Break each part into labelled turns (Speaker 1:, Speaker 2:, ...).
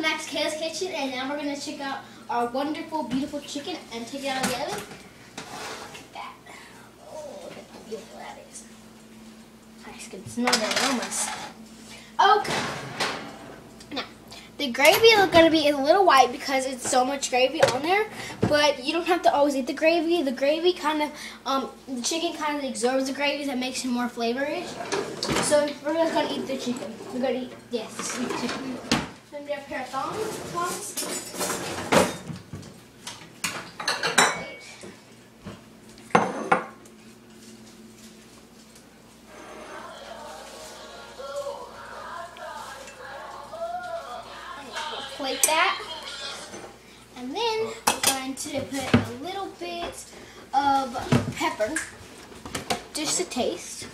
Speaker 1: welcome back to Kayla's Kitchen, and now we're going to check out our wonderful, beautiful chicken and take it out of the oven. Look at that. Oh, look at how beautiful that is. I can smell the aromas. Okay. Now, the gravy is going to be a little white because it's so much gravy on there, but you don't have to always eat the gravy. The gravy kind of, the chicken kind of absorbs the gravy that makes it more flavorish. So we're just going to eat the chicken. We're going to eat, yes, eat the chicken. So I'm going to get a pair of tongs. Plate that. And then we're going to put a little bit of pepper, just to taste.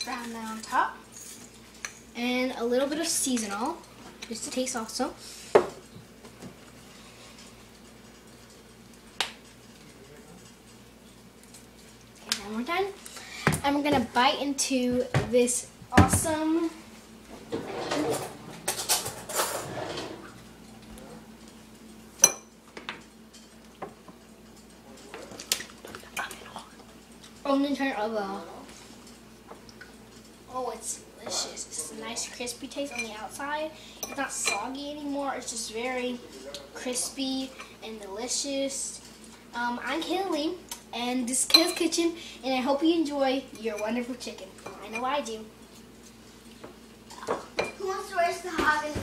Speaker 1: Brown that on top, and a little bit of seasonal, just to taste also. Okay, now we're done, and we're gonna bite into this awesome onion turn of oh, it's delicious. It's a nice crispy taste on the outside. It's not soggy anymore. It's just very crispy and delicious. I'm Kayla, and this is Kayla's Kitchen, and I hope you enjoy your wonderful chicken. I know I do.
Speaker 2: Who wants to race the Haagen-Dazs?